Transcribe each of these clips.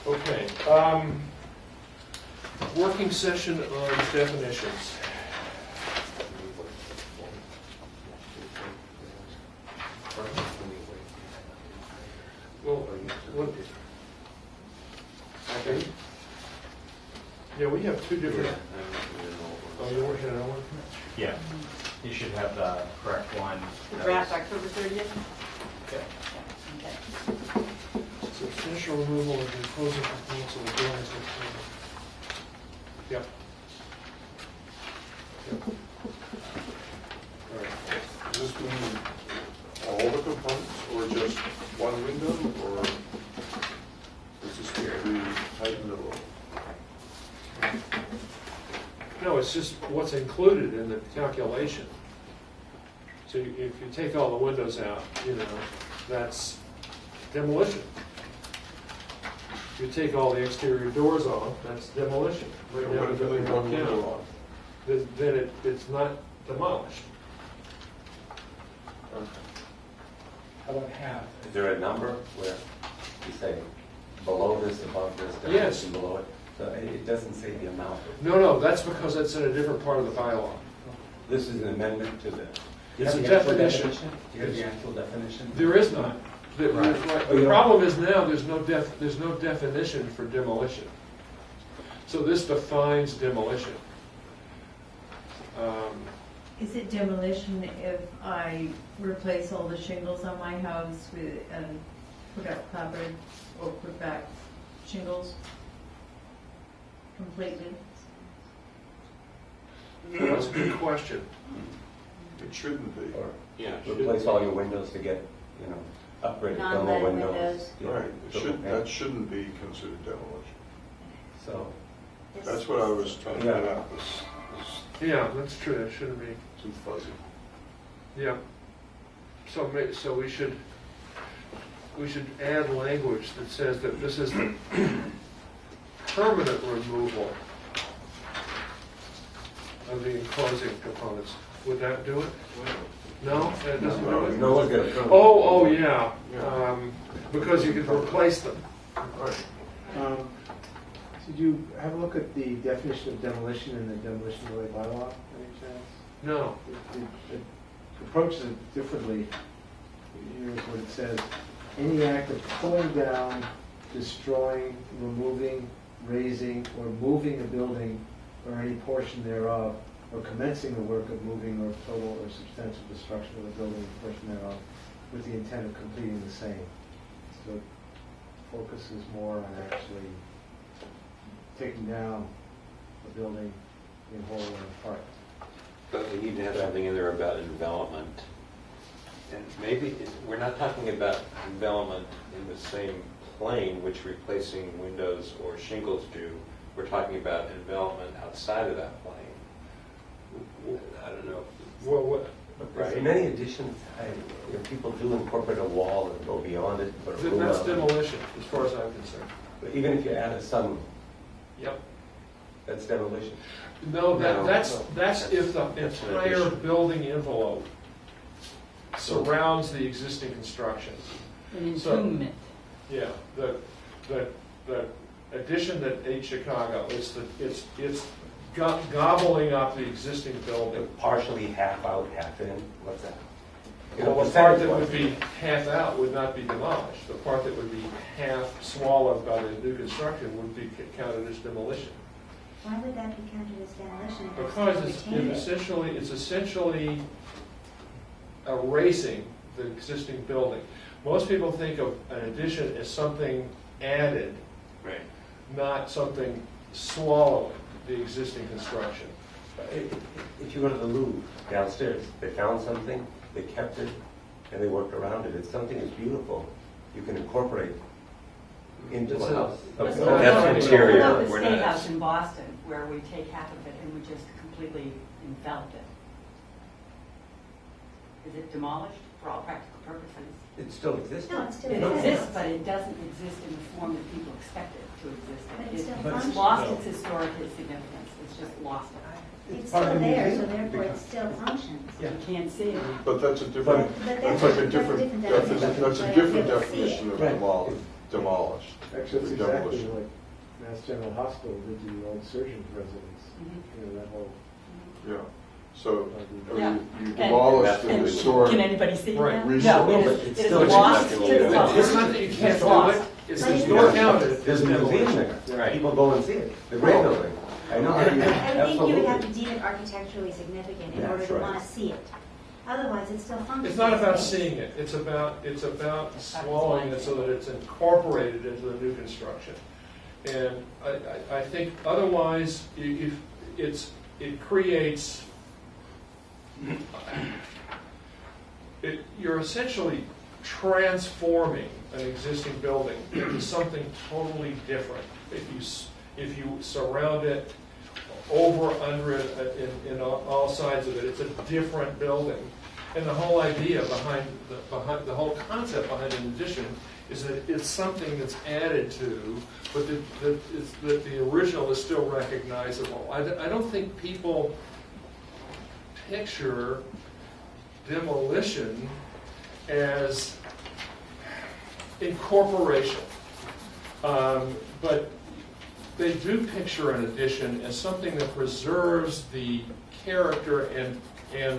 Okay. Working session on definitions. Well, what? Okay. Yeah, we have two different. Oh, you weren't here on one? Yeah, you should have the correct one. The draft October 30th? Okay. Okay. Substantial removal of the enclosing components of the buildings. Yep. Yep. All right. Does this mean all the components, or just one window, or does this need to be tightened a little? No, it's just what's included in the calculation. So if you take all the windows out, that's demolition. If you take all the exterior doors off, that's demolition. Right What down if to you the leave one count. window on? Then it's not demolished. How about half? Is there a number where you say below this, above this, Yes. and below it? So it doesn't say the amount. No, that's because it's in a different part of the bylaw. This is an amendment to the. It's a Do you have the actual definition. Do you have the actual definition? There is not. The Right. the problem is now there's no definition for demolition. So this defines demolition. Is it demolition if I replace all the shingles on my house with, and put up clapboard or put back shingles completely? That's a good question. It shouldn't be. Or Yeah. replace all your windows to get, upgraded thermal Non-lead windows. windows. Yeah. Right, So, that shouldn't be considered demolition. So, That's what I was trying to get at, this Yeah, that's true. It shouldn't be. too fuzzy. Yeah. So we should add language that says that this is the permanent removal of the enclosing components. Would that do it? No, that doesn't do it. no one's gonna prove it. Oh, yeah. Yeah. Because you could replace them. Right. Did you have a look at the definition of demolition in the demolition related bylaw, any chance? No. It approaches it differently. Here's what it says: any act of pulling down, destroying, removing, raising, or moving a building or any portion thereof, or commencing the work of moving or total or substantial destruction of the building or portion thereof, with the intent of completing the same. So it focuses more on actually taking down the building in whole or in part. But we need to have something in there about envelopment. And maybe we're not talking about envelopment in the same plane which replacing windows or shingles do. We're talking about envelopment outside of that plane. I don't know. What? Right. In many additions, people do incorporate a wall and go beyond it. But That's demolition, as far as I'm concerned. But even if you add a sunroom, Yep. that's demolition. No, that's if the That's an entire addition. building envelope surrounds the existing construction. An So- entombment. Yeah, the addition that ate Chicago, it's gobbling up the existing building. Partially half out, half in. What's that? Well, the part that would be half out would not be demolished. The part that would be half swallowed by the new construction would be counted as demolition. Why would that be counted as demolition? if Because it's retained? it's essentially erasing the existing building. Most people think of an addition as something added, Right. not something swallowing the existing construction. If you go to the Louvre downstairs, they found something, they kept it, and they worked around it. It's something that's beautiful. You can incorporate into It's a a- house. Let's No, talk that's about interior. the We're State not- House in Boston, where we take half of it and we just completely envelop it. Is it demolished for all practical purposes? It still exists. No, it still It exists. exists, but it doesn't exist in the form that people expect it to exist But in. it still It's functions. lost No. its historic significance, it's just lost it. It's part of still the there, so museum therefore it because- still functions. Yeah. You can't see it. But that's a different, But that's like a that's a different different definition, definition. that's a But different you'll see definition it. of Right. demolition. demolished. Actually, it's The exactly demolition. what Mass General Hospital did to the old surgeon's residence. You know, that whole, Yeah, so, I Yeah. mean, you And- demolished the And historic. can anybody see Right. that? Resource. No, No, it but is, it's it still is lost exactly to what the it is. lost. It's not that you can't It's do lost. it, it's But that it's you're not. counted as There's a museum demolition. there. Right. People go and see it. The Gray Building. I know how you, I think you absolutely. would have to deem it architecturally significant in That's order to right. want to see it. Otherwise, it still functions. It's not as about space. seeing it, it's about swallowing it so that it's incorporated into the new construction. And I think otherwise, it creates, you're essentially transforming an existing building into something totally different. If you surround it over, under it, in all sides of it, it's a different building. And the whole idea behind the whole concept behind an addition is that it's something that's added to, but that the original is still recognizable. I don't think people picture demolition as incorporation. But they do picture an addition as something that preserves the character and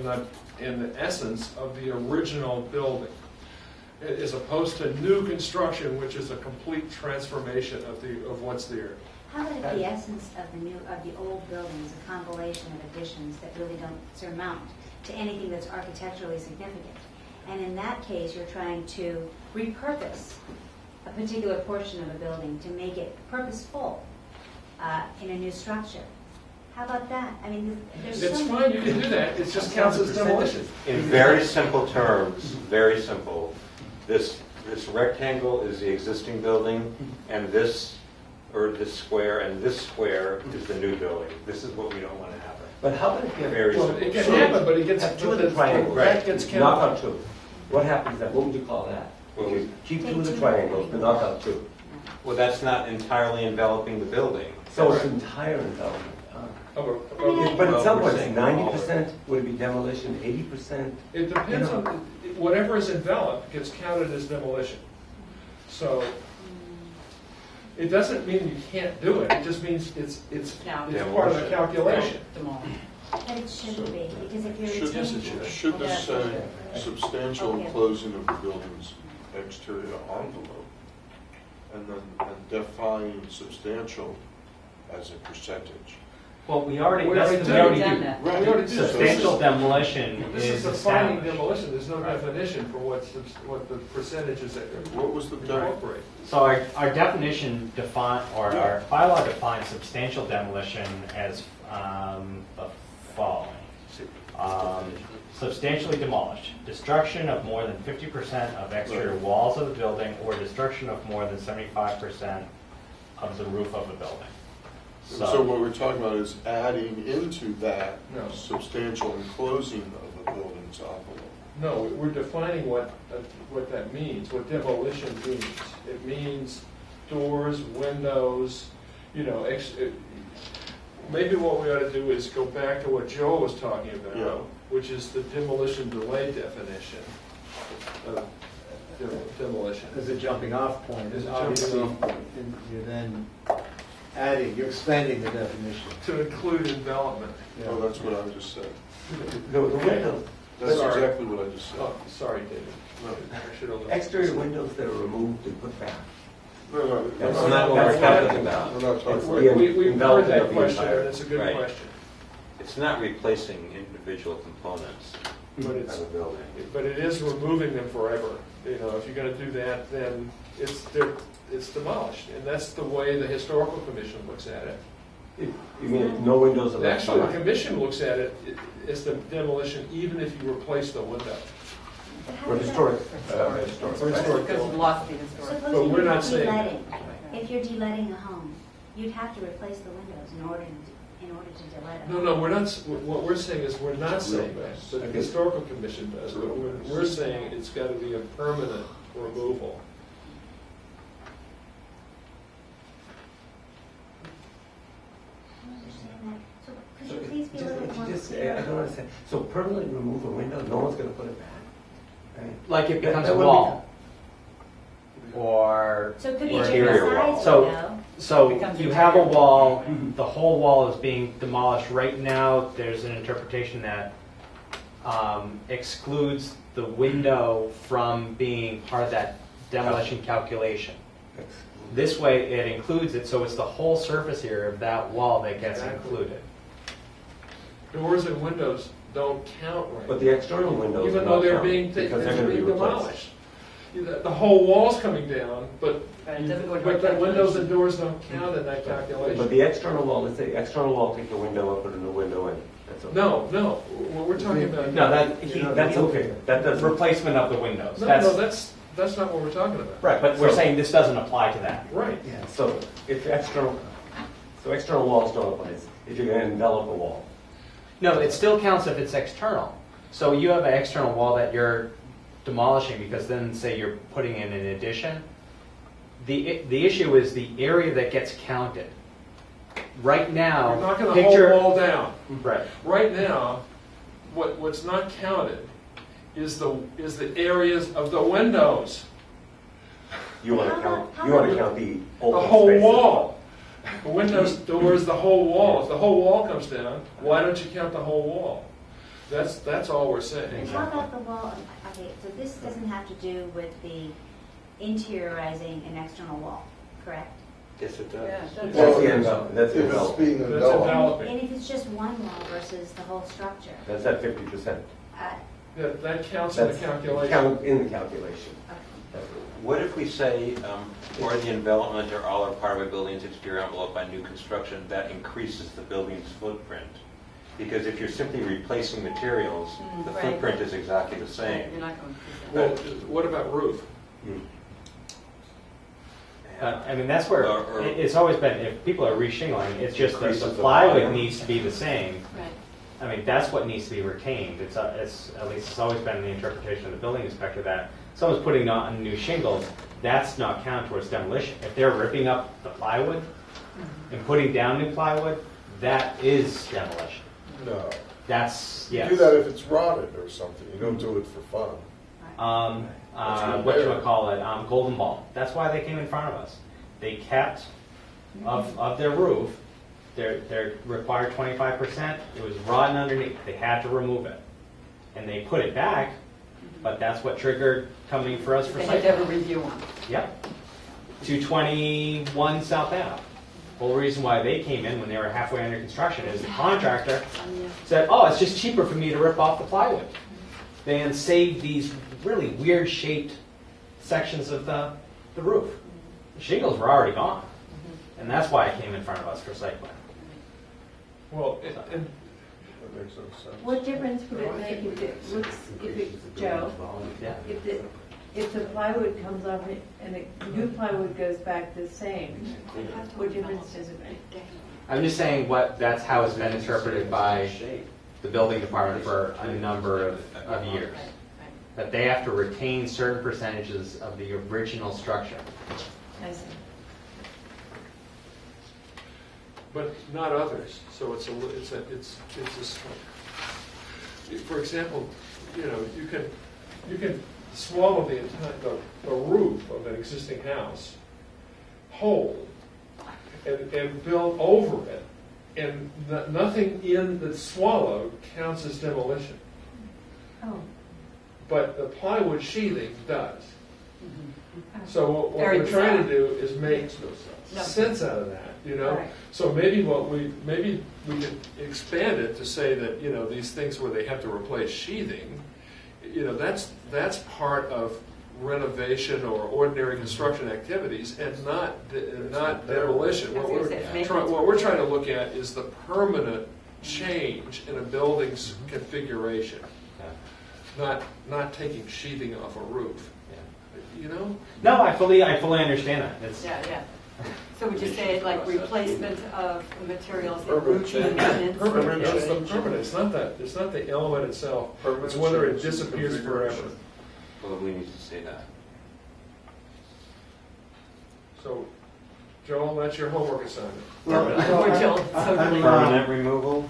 the essence of the original building, as opposed to new construction, which is a complete transformation of what's there. How about if the essence of the old building is a compilation of additions that really don't surmount to anything that's architecturally significant? And in that case, you're trying to repurpose a particular portion of a building to make it purposeful in a new structure. How about that? I mean, there's It's so fine, many. you can do that, it just counts as demolition. In very simple terms, very simple, this rectangle is the existing building, and this square and this square is the new building. This is what we don't want to happen. But how about if you have Very Well, simple. it can happen, but it gets, have two of the triangles? that gets Knock counted. out two. What happens then? What would you call that? Well, If you keep Take two of the two triangles, but knock out two. Well, that's not entirely enveloping the building. So it's entire envelopment. But Well, at some we're point, saying 90% would it be demolition, 80%? It depends on, whatever is enveloped gets counted as demolition. So, it doesn't mean you can't do it, it just means it's No. part of the calculation. Demolish. But it shouldn't be, because if you're Should, retaining. should this say Okay. substantial Okay. closing of the building's exterior envelope? And then define substantial as a percentage? Well, we already, We that's already the- do. we already Done do. that. We already do. Substantial demolition This is is defining established. demolition, there's no definition for what the percentage is that What was the incorporate. So our definition define, or our bylaw defines substantial demolition as the following. Substantially demolished, destruction of more than 50% of exterior Right. walls of the building, or destruction of more than 75% of the roof of the building. So what we're talking about is adding into that No. substantial enclosing of the building's envelope. No, we're defining what that means, what demolition means. It means doors, windows, maybe what we ought to do is go back to what Joe was talking Yeah. about, which is the demolition delay definition of demolition. as a jumping off point, As and a jumping obviously, off point. you're then adding, you're expanding the definition. To include envelopment. Yeah. Oh, that's what I just said. The windows, That's Sorry. exactly what I just said. Oh, sorry, David. No. I should have. exterior windows that are removed and put back. No, That's we're not what we're talking about. We're not talking It's about. the We've heard envelopment that of the question, entire- and it's a good Right. question. It's not replacing individual components But it's, of a building. but it is removing them forever. If you're gonna do that, then it's demolished. And that's the way the historical commission looks at it. You mean no windows of that Actually, the size? commission looks at it as the demolition, even if you replace the window. But how For does that- historic, For historic Because building. we lost the historic. But Supposing we're you're not saying that. de-letting. If you're de-letting a home, you'd have to replace the windows in order to de-let it. No, we're not, what we're saying is, we're not saying that, but the historical commission does. But we're saying it's gotta be a permanent removal. I don't understand that. So could So you please be a little bit more just, I clear? don't understand. So permanently remove a window, no one's gonna put it back, right? Like it becomes That a would wall. or So it could be interior different wall. size So, window. so Becomes you have a interior. wall, the whole wall is being demolished. Right now, there's an interpretation that excludes the window from being part of that demolition calculation. This way, it includes it, so it's the whole surface area of that wall that gets Exactly. included. Doors and windows don't count right. But the external windows Even are though not they're counted, being, because they're they're going to be being replaced. demolished. The whole wall's coming down, but But it doesn't go to but the our windows calculation. and doors don't count in that But calculation. the external wall, let's say, external wall, take the window up, put a new window in. That's okay. No, what we're talking about. No, That's okay. That doesn't. Replacement of the windows. No, that's not what we're talking about. Right, but we're So- saying this doesn't apply to that. Right. Yeah, so if external walls don't apply, if you're going to envelop a wall. No, it still counts if it's external. So you have an external wall that you're demolishing because then say you're putting in an addition. The issue is the area that gets counted. Right now, You're knocking the picture. whole wall down. Right. Right now, what's not counted is the areas of the windows, You want to How count. about- You want to count the the open whole spaces. wall. The windows, doors, the whole wall. If the whole wall comes down, why don't you count the whole wall? That's all we're saying. And how about the wall, okay, so this doesn't have to do with the interiorizing an external wall, correct? Yes, it does. Yeah, it does. That's the envelop. That's the If it's envelop. being That's enveloped. enveloping. And if it's just one wall versus the whole structure? That's at 50%. That counts in the That's calculation. count in the calculation. What if we say, or the envelopment or all or part of a building's exterior envelope by new construction, that increases the building's footprint? Because if you're simply replacing materials, the Right. footprint is exactly the same. You're not going to do that. Well, what about roof? I mean, that's where Or- it's always been, if people are re-shingling, it's just that Increases the the plywood volume. needs to be the same. Right. I mean, that's what needs to be retained. It's at least it's always been the interpretation of the building inspector that someone's putting on new shingles, that's not counted towards demolition. If they're ripping up the plywood and putting down new plywood, that is demolition. No. That's, You yes. do that if it's rotted or something. You don't do it for fun. Whatchamacallit, Golden Ball. That's why they came in front of us. They kept of their roof, they're required 25%. It was rotten underneath. They had to remove it. And they put it back, but that's what triggered coming for us for They site had to have a plan. review on it. Yep. 221 South Ave. Whole reason why they came in when they were halfway under construction is the contractor said, oh, it's just cheaper for me to rip off the plywood than save these really weird shaped sections of the roof. The shingles were already gone. And that's why it came in front of us for site plan. Well, and That makes no sense. What difference would it make if it looks, Joe, Yeah. if the plywood comes off it and the new plywood goes back the same? What difference does it make? I'm just saying that's how it's been interpreted by the building department for a number of years. That they have to retain certain percentages of the original structure. I see. but not others. So for example, you can swallow the entire the roof of an existing house whole and build over it, and nothing in that's swallowed counts as demolition. Oh. But the plywood sheathing does. So what Very we're trying to bizarre. do is make No. sense out of that, Right. So maybe we could expand it to say that, these things where they have to replace sheathing, that's part of renovation or ordinary construction activities and not demolition. I was gonna say, maintenance. What we're trying to look at is the permanent change in a building's configuration, not taking sheathing off a roof. No, I fully understand that. Yeah. So would you say like replacement of materials in Permanent routine change. maintenance? Permanent, Yeah. that's the permanent, it's not the element itself, Permanent it's whether it change in disappears forever. configuration. Probably needs to say that. So, Joel, that's your homework assignment. Poor Jill, so I'm, really- Permanent removal?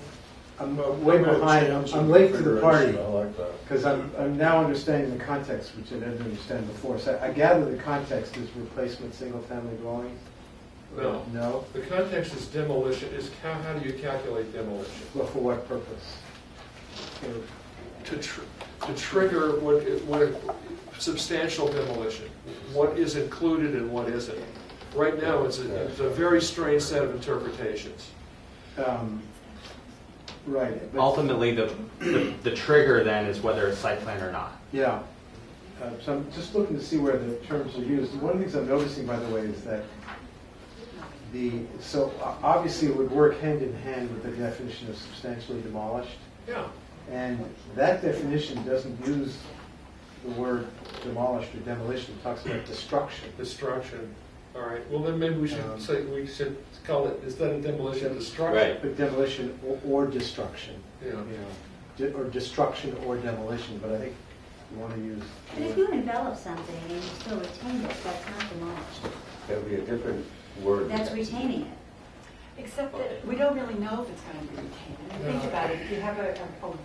I'm Well, way permanent behind, change I'm in late to the party. configuration, I like that. Because I'm now understanding the context, which I didn't understand before. So I gather the context is replacement single-family dwellings? No. No? The context is demolition, is how do you calculate demolition? Well, for what purpose? To trigger what substantial demolition, what is included and what isn't. Right now, it's a very strange set of interpretations. Right. but- Ultimately, the trigger then is whether it's site plan or not. Yeah. So I'm just looking to see where the terms are used. One of the things I'm noticing, by the way, is that obviously it would work hand in hand with the definition of substantially demolished. Yeah. And that definition doesn't use the word demolished or demolition. It talks about destruction. Destruction. All right. Well, then maybe we should call it, instead of demolition, destruction. Right. But demolition or destruction. Yeah. You know, or destruction or demolition. But I think you want to use. But if you envelop something and you still retain it, that's not demolished. That would be a different word. That's retaining it. Except that we don't really know if it's going to be retained. I mean, think about it, if you have a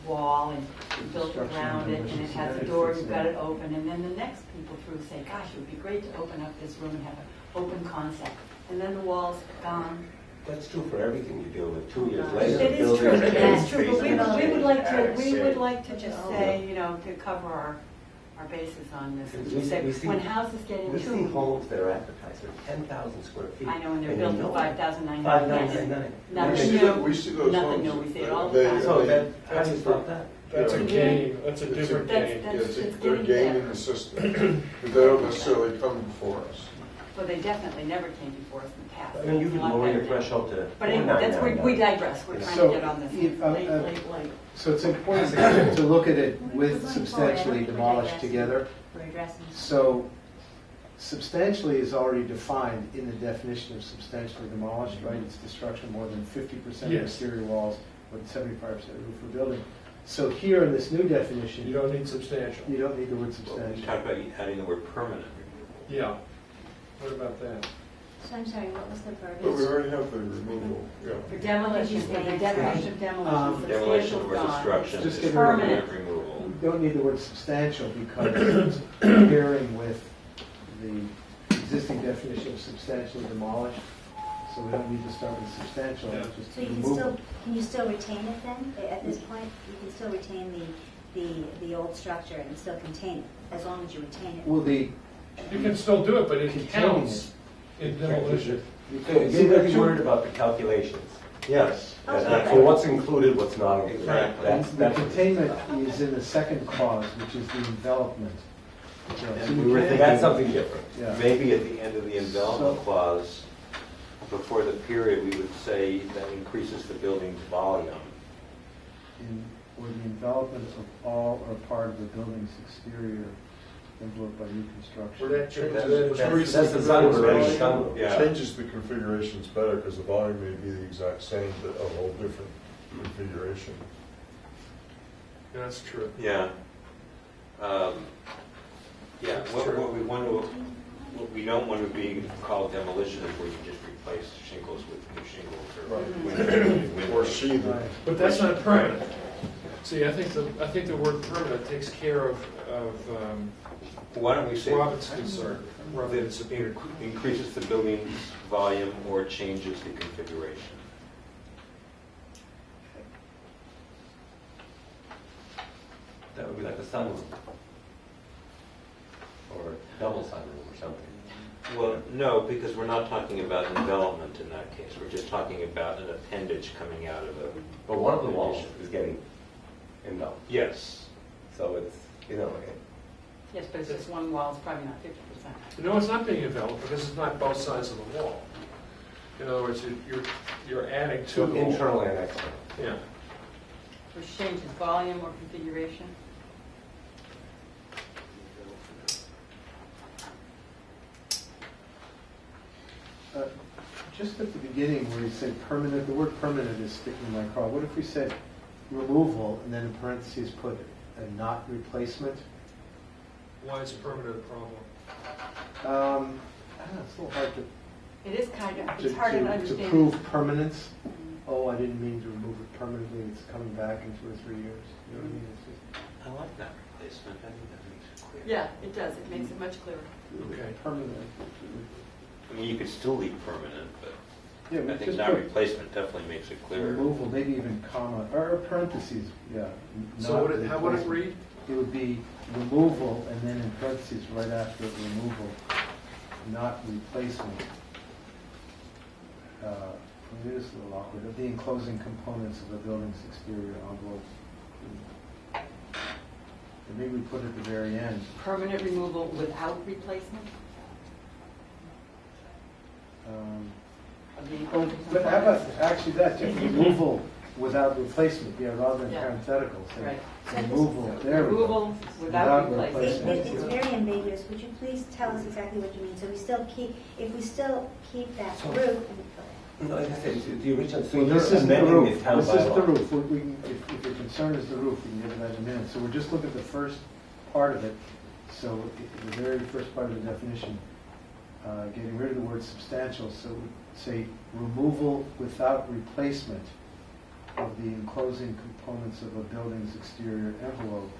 wall and you built around it and it has a door, you've got it open, and then the next people through say, gosh, it would be great to open up this room and have an open concept. And then the wall's gone. That's true for everything you deal with. 2 years later, It is building true, is it getting is true, but crazy. we would like to just say, you know, to cover our bases on this. And just say, when houses get We see into, homes that are advertised for 10,000 square feet. I know, and they're you built know for 5,999. 5,999. Nothing new, We see those nothing homes. new, we see it all the time. So then, how do you stop that? That's a game. That's a It's a- different That's- game. that's- Yes, it's they're getting gaming there. the system, but they don't necessarily come before us. Well, they definitely never came before us in the past. I mean, you It's could a lot lower your better. threshold to But anyway, that's, we 4,999. digress, we're trying So, to get on this if, late. So it's important to look at it with substantially demolished together. We're addressing. So substantially is already defined in the definition of substantially demolished, right? It's destruction more than 50% of Yes. exterior walls, more than 75% of roof or building. So here in this new definition, You don't need substantial. you don't need the word We substantial. talked about adding the word permanent. Yeah. What about that? So I'm sorry, what was the But we verbiage? already have the removal, yeah. For demolition, for the definition of demolition, Demolition substantial or gone. destruction Just is get rid of it. permanent removal. You don't need the word substantial because it's comparing with the existing definition of substantially demolished. So we don't need to start with substantial, Yeah. just So you removal. can you still retain it then? At this point, you can still retain the old structure and still contain it, as long as you retain it. Will the You can still do it, but it Containing counts in demolition. So you get really worried about the calculations. Yes. Okay. For what's included, what's not included. Exactly. The containment is in the second clause, which is the envelopment. So And we were you can't- That's something different. Yeah. Maybe at the end of the envelopment So- clause, before the period, we would say that increases the building's volume. Or the envelopment of all or part of the building's exterior enveloped by new construction. Where that changes, That's the zone we're already done with. Yeah. Changes the configurations better because the volume may be the exact same, but a whole different configuration. That's true. Yeah. Yeah, That's what true. we want to, what we don't want to be called demolition is where you just replace shingles with new shingles or Right. Or sheathing. Right. But that's not permanent. See, I think the word permanent takes care of Why don't we say Robin's concern. that it increases the building's volume or changes the configuration? That would be like a sunroom. Or double sunroom or something. Well, no, because we're not talking about envelopment in that case. We're just talking about an appendage coming out of a. But one of the walls is getting enveloped. Yes. So it's, you know, Yes, but it's just one wall, it's probably not 50%. No, it's not being enveloped because it's not both sides of the wall. In other words, you're adding to so the wall. internal and external. Yeah. Which changes volume or configuration. Just at the beginning where you say permanent, the word permanent is sticking in my craw. What if we said removal and then in parentheses put a not replacement? Why is permanent a problem? I don't know, it's a little hard It is kind of, to it's hard to understand. prove permanence oh, I didn't mean to remove it permanently, it's coming back in 2 or 3 years. You know what I mean? It's just I like that replacement, I think that makes it clear. Yeah, it does, it makes it much clearer. Okay. permanent. I mean, you could still leave permanent, but Yeah, we I think just not put replacement definitely makes it clearer. removal, maybe even comma, or parentheses, yeah. So not how would it replacement. read? It would be removal, and then in parentheses, right after removal, not replacement. It is a little awkward, of the enclosing components of a building's exterior envelope. And maybe we put it at the very end. Permanent removal without replacement of the Oh, enclosing but how about, components? actually, that's just removal without replacement, yeah, rather than Yeah. parenthetical, say, Right. removal, there we go. Removal without Without replacement. It's very ambiguous. Would you please tell us exactly what you mean? So we still keep, if we still keep that roof, No, like I said, the original, so So you're this is the amending roof, the town this is the bylaw. roof. We can, if your concern is the roof, we can get to that in a minute. So we're just looking at the first part of it. So the very first part of the definition, getting rid of the word substantial, so we say removal without replacement of the enclosing components of a building's exterior envelope,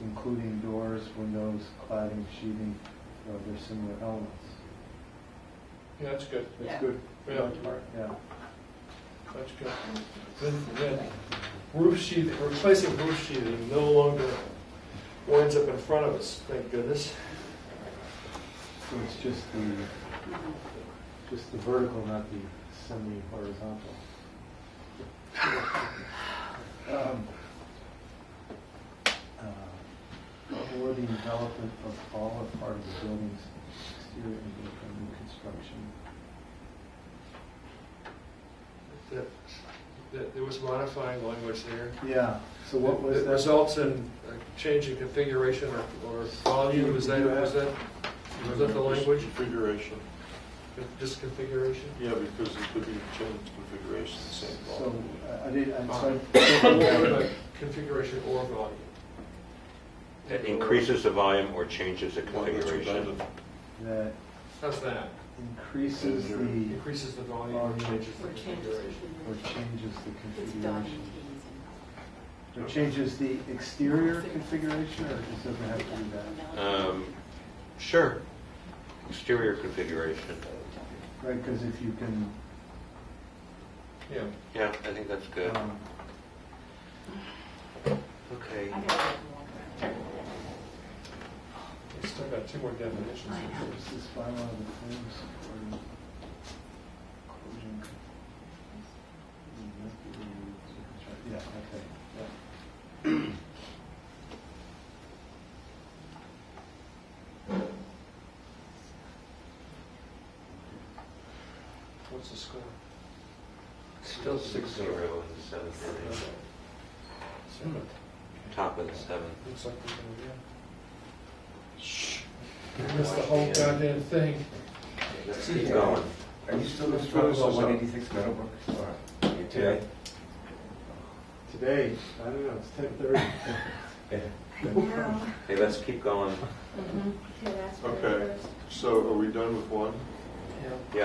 including doors, windows, cladding, sheathing, or other similar elements. Yeah, that's good. Yeah. That's good. Yeah. Yeah. That's good. Then roof sheathing, replacing roof sheathing no longer winds up in front of us, thank goodness. So it's just the vertical, not the semi-horizontal. Or the development of all or part of the building's exterior envelope from new construction. There was modifying language there. Yeah, so what was It that? results in a change in configuration or volume, was that the language? Configuration. Just configuration? Yeah, because it could be changed configuration, the same So, volume. I'm sorry. What about configuration or volume? That increases the volume or changes the Well, that's configuration. redundant. That How's that? increases the, Increases the volume or changes the Or changes configuration? or changes the It's done in configuration. T's Or changes the exterior configuration, or does it have to do that? Sure. Exterior configuration. Right, because if you can, Yeah. Yeah, I think that's good. Okay. I gotta get more. We still got two more definitions. I know. there's this bylaw of the claims for closing. Yeah, okay. Yeah. What's the score? Still 6-0 in the seventh inning. Seven. Top of the seventh. Looks like we're gonna win. Shh. You missed the whole goddamn thing. Let's keep going. Are you still going to talk about 186 Meadowbrook? Or today? Today, I don't know, it's 10:30. I know. Okay, let's keep going. Okay, that's Okay, so are we done with one? Yeah. Yeah.